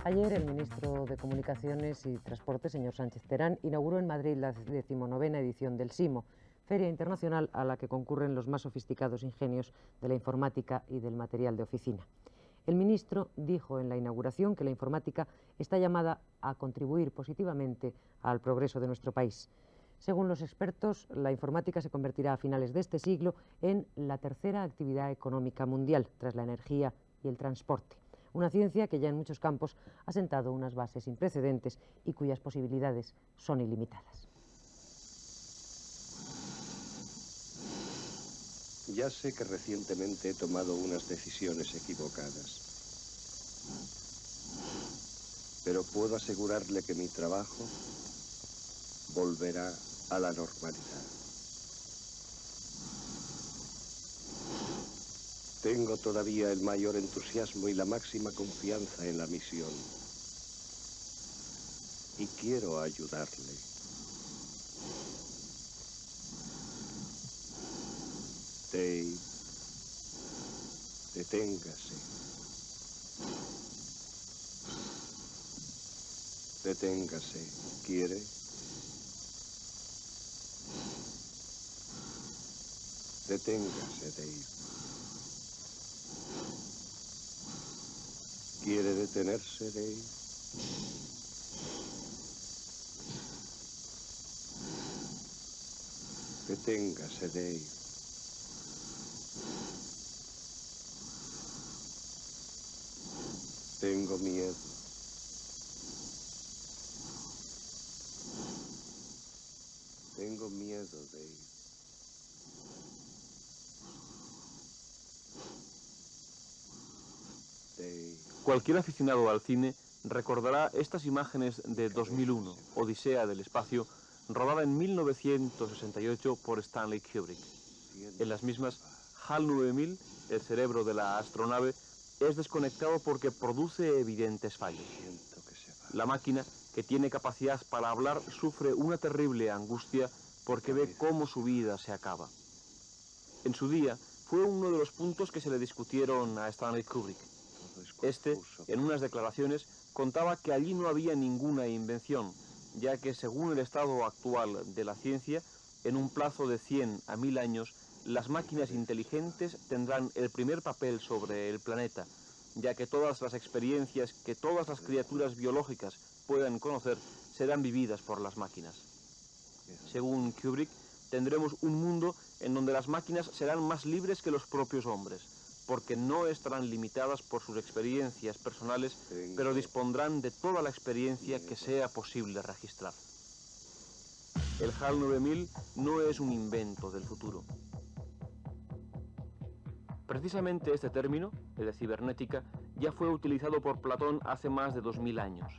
Ayer el ministro de Comunicaciones y Transporte, señor Sánchez Terán, inauguró en Madrid la 19ª edición del SIMO, feria internacional a la que concurren los más sofisticados ingenios de la informática y del material de oficina. El ministro dijo en la inauguración que la informática está llamada a contribuir positivamente al progreso de nuestro país. Según los expertos, la informática se convertirá a finales de este siglo en la tercera actividad económica mundial, tras la energía y el transporte. Una ciencia que ya en muchos campos ha sentado unas bases sin precedentes y cuyas posibilidades son ilimitadas. Ya sé que recientemente he tomado unas decisiones equivocadas, pero puedo asegurarle que mi trabajo volverá a la normalidad. Tengo todavía el mayor entusiasmo y la máxima confianza en la misión. Y quiero ayudarle. Dave, deténgase. Deténgase. ¿Quiere? Deténgase, Dave. ¿Quiere detenerse, Dave? Deténgase, Dave. Tengo miedo. Tengo miedo, Dave. Cualquier aficionado al cine recordará estas imágenes de 2001, Odisea del espacio, rodada en 1968 por Stanley Kubrick. En las mismas, HAL 9000, el cerebro de la astronave, es desconectado porque produce evidentes fallos. La máquina, que tiene capacidad para hablar, sufre una terrible angustia porque ve cómo su vida se acaba. En su día, fue uno de los puntos que se le discutieron a Stanley Kubrick. Este, en unas declaraciones, contaba que allí no había ninguna invención, ya que según el estado actual de la ciencia, en un plazo de 100 a 1000 años, las máquinas inteligentes tendrán el primer papel sobre el planeta, ya que todas las experiencias que todas las criaturas biológicas puedan conocer serán vividas por las máquinas. Según Kubrick, tendremos un mundo en donde las máquinas serán más libres que los propios hombres, porque no estarán limitadas por sus experiencias personales, pero dispondrán de toda la experiencia que sea posible registrar. El HAL 9000 no es un invento del futuro. Precisamente este término, el de cibernética, ya fue utilizado por Platón hace más de 2000 años.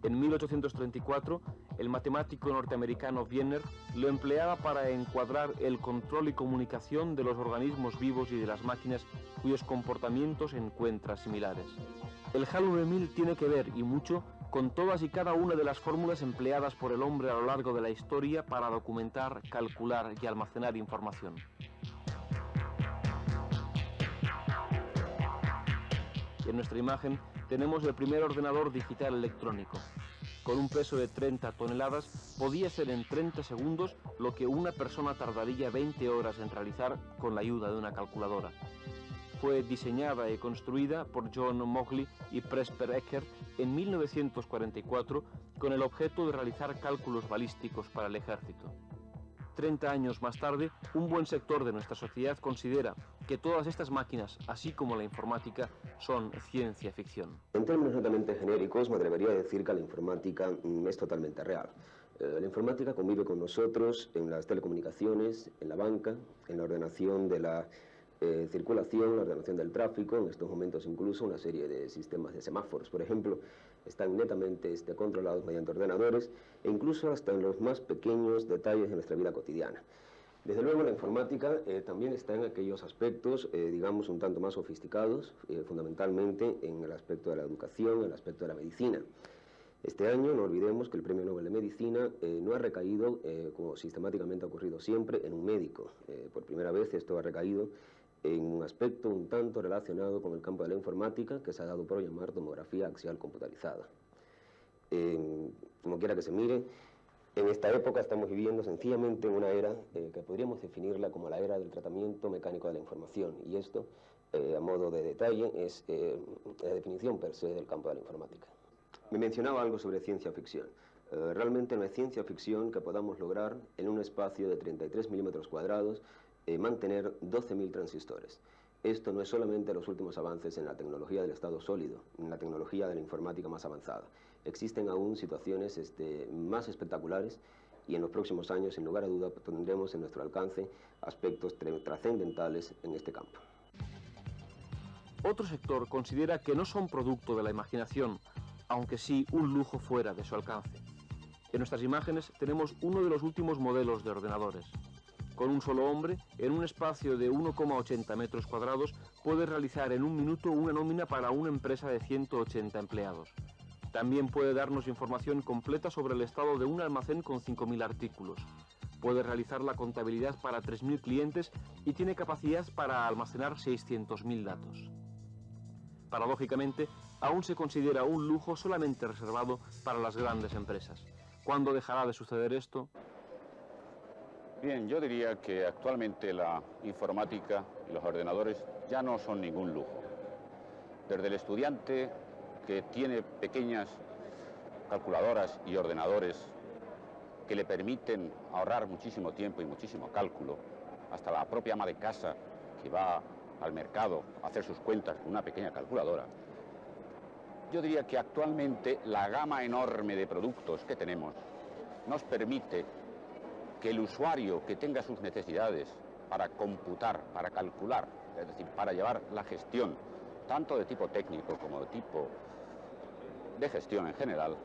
En 1834, el matemático norteamericano Wiener lo empleaba para encuadrar el control y comunicación de los organismos vivos y de las máquinas cuyos comportamientos encuentra similares. El HAL 9000 tiene que ver, y mucho, con todas y cada una de las fórmulas empleadas por el hombre a lo largo de la historia para documentar, calcular y almacenar información. En nuestra imagen tenemos el primer ordenador digital electrónico. Con un peso de 30 toneladas, podía hacer en 30 segundos lo que una persona tardaría 20 horas en realizar con la ayuda de una calculadora. Fue diseñada y construida por John Mauchly y Presper Eckert en 1944 con el objeto de realizar cálculos balísticos para el ejército. 30 años más tarde, un buen sector de nuestra sociedad considera que todas estas máquinas, así como la informática, son ciencia ficción. En términos netamente genéricos, me atrevería a decir que la informática es totalmente real. La informática convive con nosotros en las telecomunicaciones, en la banca, en la ordenación de la circulación, la ordenación del tráfico, en estos momentos incluso una serie de sistemas de semáforos, por ejemplo, están netamente controlados mediante ordenadores e incluso hasta en los más pequeños detalles de nuestra vida cotidiana. Desde luego la informática también está en aquellos aspectos, digamos, un tanto más sofisticados, fundamentalmente en el aspecto de la educación, en el aspecto de la medicina. Este año, no olvidemos que el Premio Nobel de Medicina no ha recaído, como sistemáticamente ha ocurrido siempre, en un médico. Por primera vez esto ha recaído en un aspecto un tanto relacionado con el campo de la informática, que se ha dado por llamar tomografía axial computarizada. Como quiera que se mire, en esta época estamos viviendo sencillamente en una era que podríamos definirla como la era del tratamiento mecánico de la información, y esto, a modo de detalle, es la definición per se del campo de la informática. Me mencionaba algo sobre ciencia ficción. Realmente no es ciencia ficción que podamos lograr en un espacio de 33 milímetros cuadrados mantener 12.000 transistores. Esto no es solamente los últimos avances en la tecnología del estado sólido, en la tecnología de la informática más avanzada. Existen aún situaciones más espectaculares, y en los próximos años, sin lugar a duda, tendremos en nuestro alcance aspectos trascendentales en este campo. Otro sector considera que no son producto de la imaginación, aunque sí un lujo fuera de su alcance. En nuestras imágenes tenemos uno de los últimos modelos de ordenadores. Con un solo hombre, en un espacio de 1,80 metros cuadrados, puede realizar en un minuto una nómina para una empresa de 180 empleados. También puede darnos información completa sobre el estado de un almacén con 5.000 artículos. Puede realizar la contabilidad para 3.000 clientes y tiene capacidad para almacenar 600.000 datos. Paradójicamente, aún se considera un lujo solamente reservado para las grandes empresas. ¿Cuándo dejará de suceder esto? Bien, yo diría que actualmente la informática y los ordenadores ya no son ningún lujo. Desde el estudiante que tiene pequeñas calculadoras y ordenadores que le permiten ahorrar muchísimo tiempo y muchísimo cálculo, hasta la propia ama de casa que va al mercado a hacer sus cuentas con una pequeña calculadora. Yo diría que actualmente la gama enorme de productos que tenemos nos permite que el usuario que tenga sus necesidades para computar, para calcular, es decir, para llevar la gestión, tanto de tipo técnico como de tipo de gestión en general,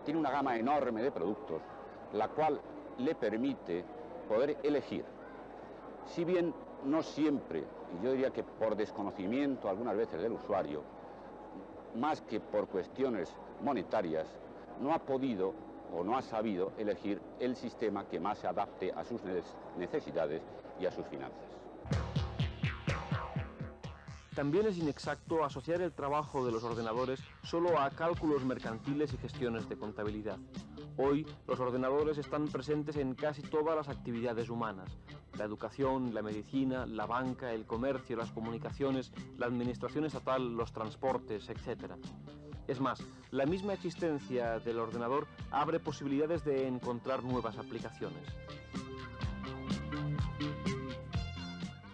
tiene una gama enorme de productos, la cual le permite poder elegir. Si bien no siempre, y yo diría que por desconocimiento algunas veces del usuario, más que por cuestiones monetarias, no ha podido o no ha sabido elegir el sistema que más se adapte a sus necesidades y a sus finanzas. También es inexacto asociar el trabajo de los ordenadores solo a cálculos mercantiles y gestiones de contabilidad. Hoy, los ordenadores están presentes en casi todas las actividades humanas: la educación, la medicina, la banca, el comercio, las comunicaciones, la administración estatal, los transportes, etc. Es más, la misma existencia del ordenador abre posibilidades de encontrar nuevas aplicaciones.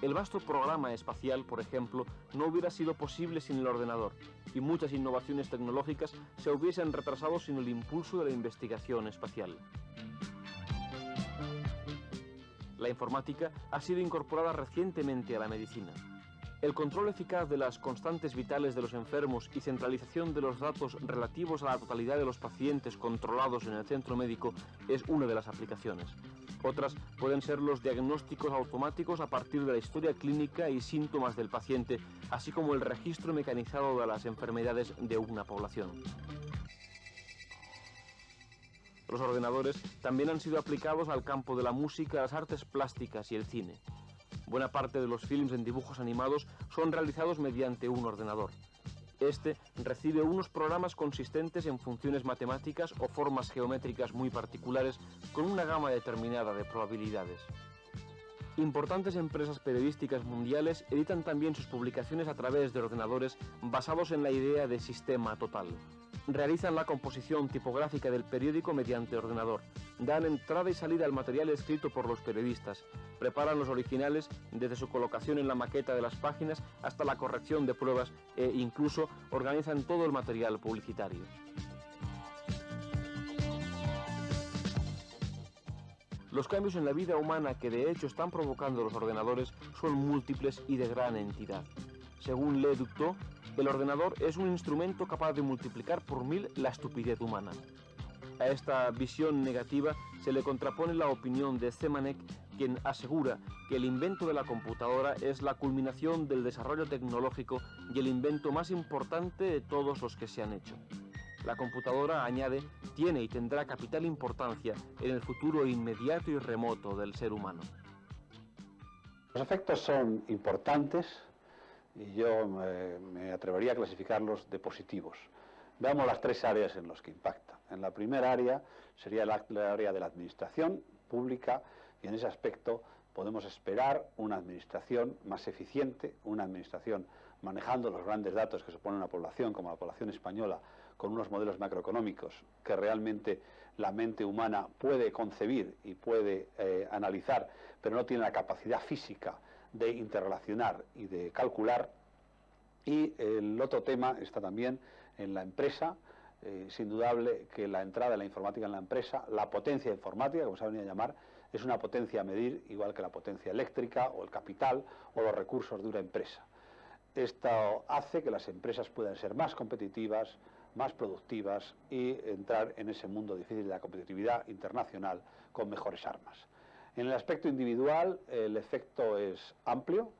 El vasto programa espacial, por ejemplo, no hubiera sido posible sin el ordenador, y muchas innovaciones tecnológicas se hubiesen retrasado sin el impulso de la investigación espacial. La informática ha sido incorporada recientemente a la medicina. El control eficaz de las constantes vitales de los enfermos y centralización de los datos relativos a la totalidad de los pacientes controlados en el centro médico es una de las aplicaciones. Otras pueden ser los diagnósticos automáticos a partir de la historia clínica y síntomas del paciente, así como el registro mecanizado de las enfermedades de una población. Los ordenadores también han sido aplicados al campo de la música, las artes plásticas y el cine. Buena parte de los films en dibujos animados son realizados mediante un ordenador. Este recibe unos programas consistentes en funciones matemáticas o formas geométricas muy particulares con una gama determinada de probabilidades. Importantes empresas periodísticas mundiales editan también sus publicaciones a través de ordenadores basados en la idea de sistema total. Realizan la composición tipográfica del periódico mediante ordenador, dan entrada y salida al material escrito por los periodistas, preparan los originales desde su colocación en la maqueta de las páginas hasta la corrección de pruebas e incluso organizan todo el material publicitario. Los cambios en la vida humana que de hecho están provocando los ordenadores son múltiples y de gran entidad. Según Le Ductot, el ordenador es un instrumento capaz de multiplicar por 1000 la estupidez humana. A esta visión negativa se le contrapone la opinión de Zemanek, quien asegura que el invento de la computadora es la culminación del desarrollo tecnológico y el invento más importante de todos los que se han hecho. La computadora, añade, tiene y tendrá capital importancia en el futuro inmediato y remoto del ser humano. Los efectos son importantes y yo me atrevería a clasificarlos de positivos. Veamos las tres áreas en las que impacta. En la primera área sería la área de la administración pública, y en ese aspecto podemos esperar una administración más eficiente, una administración manejando los grandes datos que supone una población como la población española, con unos modelos macroeconómicos que realmente la mente humana puede concebir y puede analizar, pero no tiene la capacidad física de interrelacionar y de calcular. Y el otro tema está también en la empresa. Es indudable que la entrada de la informática en la empresa, la potencia informática, como se ha venido a llamar, es una potencia a medir, igual que la potencia eléctrica o el capital o los recursos de una empresa. Esto hace que las empresas puedan ser más competitivas, más productivas y entrar en ese mundo difícil de la competitividad internacional con mejores armas. En el aspecto individual, el efecto es amplio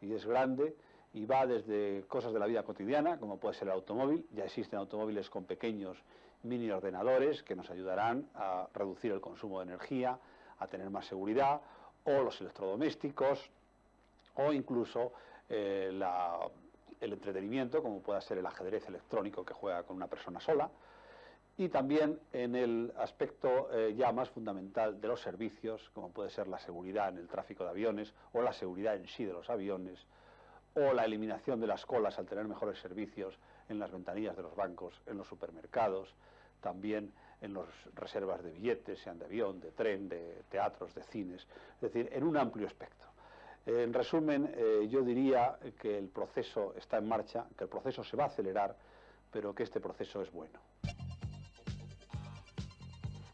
y es grande, y va desde cosas de la vida cotidiana, como puede ser el automóvil. Ya existen automóviles con pequeños mini ordenadores que nos ayudarán a reducir el consumo de energía, a tener más seguridad, o los electrodomésticos, o incluso el entretenimiento, como pueda ser el ajedrez electrónico que juega con una persona sola. Y también en el aspecto ya más fundamental de los servicios, como puede ser la seguridad en el tráfico de aviones, o la seguridad en sí de los aviones, o la eliminación de las colas al tener mejores servicios en las ventanillas de los bancos, en los supermercados, también en las reservas de billetes, sean de avión, de tren, de teatros, de cines, es decir, en un amplio espectro. En resumen, yo diría que el proceso está en marcha, que el proceso se va a acelerar, pero que este proceso es bueno.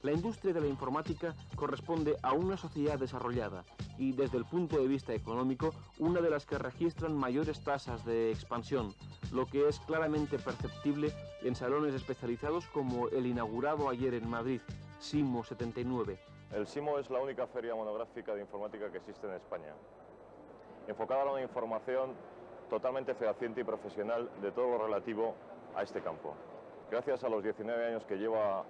La industria de la informática corresponde a una sociedad desarrollada y, desde el punto de vista económico, una de las que registran mayores tasas de expansión, lo que es claramente perceptible en salones especializados como el inaugurado ayer en Madrid, SIMO 79. El SIMO es la única feria monográfica de informática que existe en España, enfocada a una información totalmente fehaciente y profesional de todo lo relativo a este campo. Gracias a los 19 años que lleva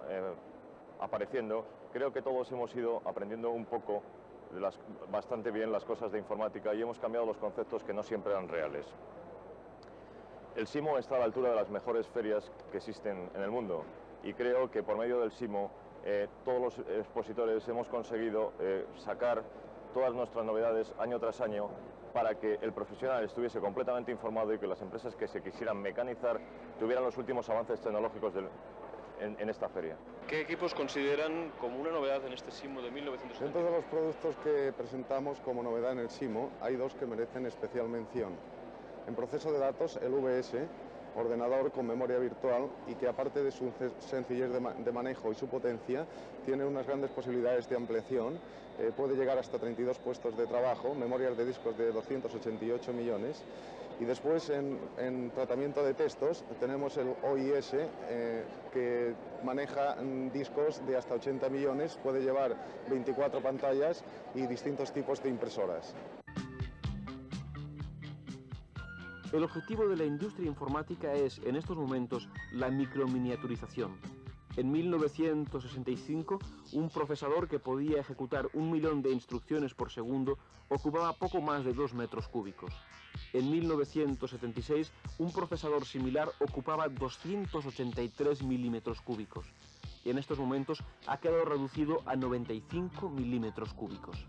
apareciendo, creo que todos hemos ido aprendiendo un poco, bastante bien las cosas de informática, y hemos cambiado los conceptos que no siempre eran reales. El SIMO está a la altura de las mejores ferias que existen en el mundo, y creo que por medio del SIMO todos los expositores hemos conseguido sacar todas nuestras novedades año tras año para que el profesional estuviese completamente informado y que las empresas que se quisieran mecanizar tuvieran los últimos avances tecnológicos en esta feria. ¿Qué equipos consideran como una novedad en este SIMO de 1970? Dentro de los productos que presentamos como novedad en el SIMO, hay dos que merecen especial mención. En proceso de datos, el VS, ordenador con memoria virtual, y que aparte de su sencillez de manejo y su potencia, tiene unas grandes posibilidades de ampliación, puede llegar hasta 32 puestos de trabajo, memorias de discos de 288 millones, y después en tratamiento de textos tenemos el OIS, que maneja discos de hasta 80 millones, puede llevar 24 pantallas y distintos tipos de impresoras. El objetivo de la industria informática es, en estos momentos, la microminiaturización. En 1965, un procesador que podía ejecutar 1 millón de instrucciones por segundo ocupaba poco más de 2 metros cúbicos. En 1976, un procesador similar ocupaba 283 milímetros cúbicos. Y en estos momentos ha quedado reducido a 95 milímetros cúbicos.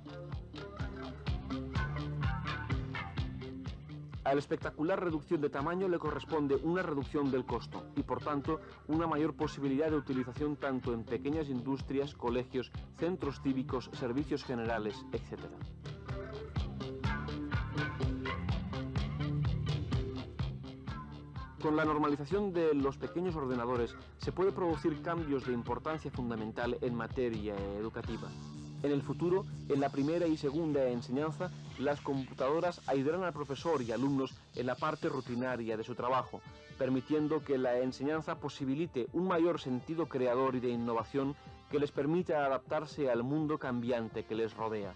A la espectacular reducción de tamaño le corresponde una reducción del costo y, por tanto, una mayor posibilidad de utilización tanto en pequeñas industrias, colegios, centros cívicos, servicios generales, etc. Con la normalización de los pequeños ordenadores se puede producir cambios de importancia fundamental en materia educativa. En el futuro, en la primera y segunda enseñanza, las computadoras ayudarán al profesor y alumnos en la parte rutinaria de su trabajo, permitiendo que la enseñanza posibilite un mayor sentido creador y de innovación que les permita adaptarse al mundo cambiante que les rodea.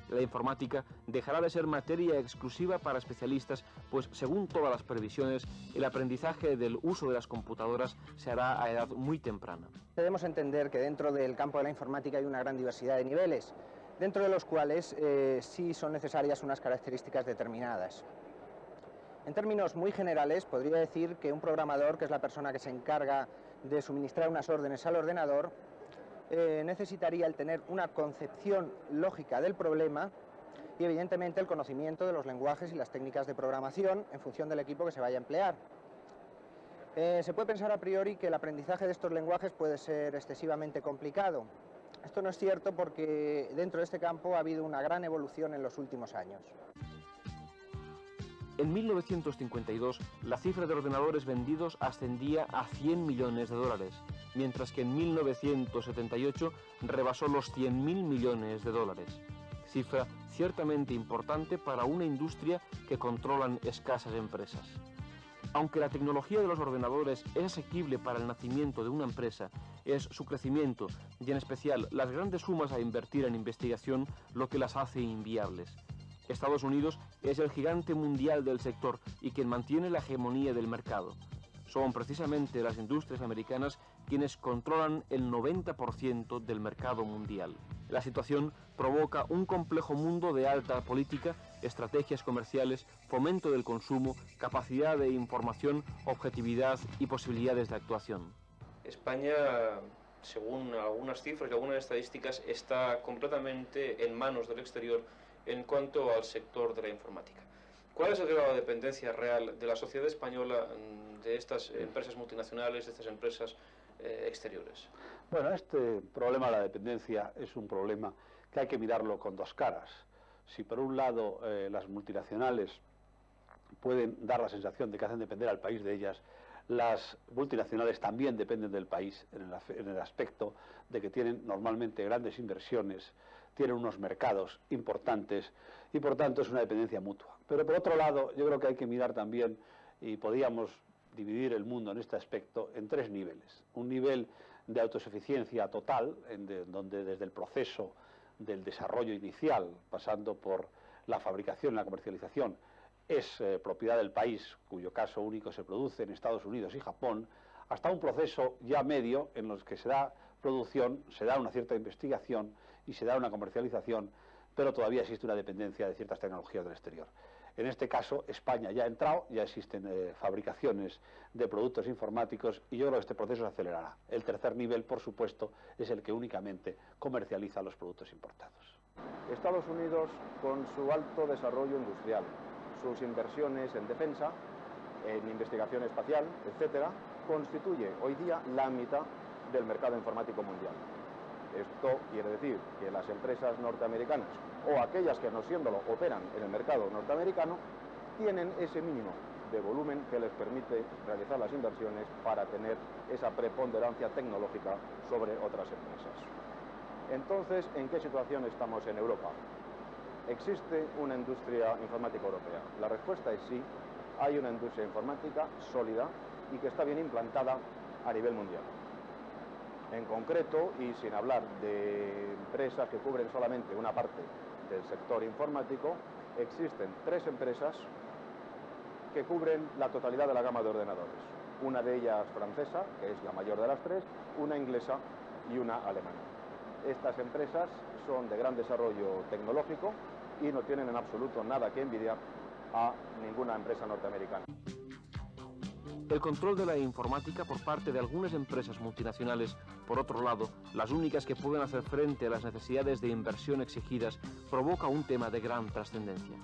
La informática dejará de ser materia exclusiva para especialistas, pues según todas las previsiones, el aprendizaje del uso de las computadoras se hará a edad muy temprana. Debemos entender que dentro del campo de la informática hay una gran diversidad de niveles. dentro de los cuales sí son necesarias unas características determinadas. En términos muy generales, podría decir que un programador, que es la persona que se encarga de suministrar unas órdenes al ordenador, necesitaría el tener una concepción lógica del problema y evidentemente el conocimiento de los lenguajes y las técnicas de programación en función del equipo que se vaya a emplear. Se puede pensar a priori que el aprendizaje de estos lenguajes puede ser excesivamente complicado. Esto no es cierto porque dentro de este campo ha habido una gran evolución en los últimos años. En 1952, la cifra de ordenadores vendidos ascendía a 100 millones de dólares, mientras que en 1978 rebasó los 100.000 millones de dólares. Cifra ciertamente importante para una industria que controlan escasas empresas. Aunque la tecnología de los ordenadores es asequible para el nacimiento de una empresa, es su crecimiento y en especial las grandes sumas a invertir en investigación lo que las hace inviables. Estados Unidos es el gigante mundial del sector y quien mantiene la hegemonía del mercado. Son precisamente las industrias americanas quienes controlan el 90% del mercado mundial. La situación provoca un complejo mundo de alta política, estrategias comerciales, fomento del consumo, capacidad de información, objetividad y posibilidades de actuación. España, según algunas cifras y algunas estadísticas, está completamente en manos del exterior en cuanto al sector de la informática. ¿Cuál es el grado de dependencia real de la sociedad española de estas empresas multinacionales, de estas empresas exteriores? Bueno, este problema de la dependencia es un problema que hay que mirarlo con dos caras. Si por un lado las multinacionales pueden dar la sensación de que hacen depender al país de ellas, las multinacionales también dependen del país en el aspecto de que tienen normalmente grandes inversiones, tienen unos mercados importantes y por tanto es una dependencia mutua. Pero por otro lado yo creo que hay que mirar también, y podríamos dividir el mundo en este aspecto en tres niveles. Un nivel de autosuficiencia total, donde desde el proceso del desarrollo inicial, pasando por la fabricación y la comercialización, es propiedad del país, cuyo caso único se produce en Estados Unidos y Japón, hasta un proceso ya medio en los que se da producción, se da una cierta investigación y se da una comercialización, pero todavía existe una dependencia de ciertas tecnologías del exterior. En este caso, España ya ha entrado, ya existen fabricaciones de productos informáticos y yo creo que este proceso se acelerará. El tercer nivel, por supuesto, es el que únicamente comercializa los productos importados. Estados Unidos, con su alto desarrollo industrial, sus inversiones en defensa, en investigación espacial, etcétera, constituye hoy día la mitad del mercado informático mundial. Esto quiere decir que las empresas norteamericanas o aquellas que no siéndolo operan en el mercado norteamericano tienen ese mínimo de volumen que les permite realizar las inversiones para tener esa preponderancia tecnológica sobre otras empresas. Entonces, ¿en qué situación estamos en Europa? ¿Existe una industria informática europea? La respuesta es sí, hay una industria informática sólida y que está bien implantada a nivel mundial. En concreto, y sin hablar de empresas que cubren solamente una parte del sector informático, existen 3 empresas que cubren la totalidad de la gama de ordenadores. Una de ellas francesa, que es la mayor de las 3, una inglesa y una alemana. Estas empresas son de gran desarrollo tecnológico y no tienen en absoluto nada que envidiar a ninguna empresa norteamericana. El control de la informática por parte de algunas empresas multinacionales, por otro lado, las únicas que pueden hacer frente a las necesidades de inversión exigidas, provoca un tema de gran trascendencia: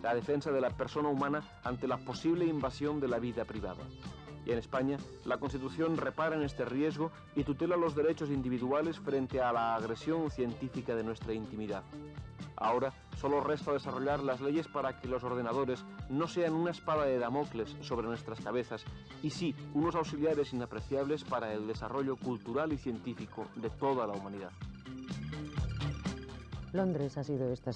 la defensa de la persona humana ante la posible invasión de la vida privada. Y en España, la Constitución repara en este riesgo y tutela los derechos individuales frente a la agresión científica de nuestra intimidad. Ahora solo resta desarrollar las leyes para que los ordenadores no sean una espada de Damocles sobre nuestras cabezas y sí unos auxiliares inapreciables para el desarrollo cultural y científico de toda la humanidad. Londres ha sido esta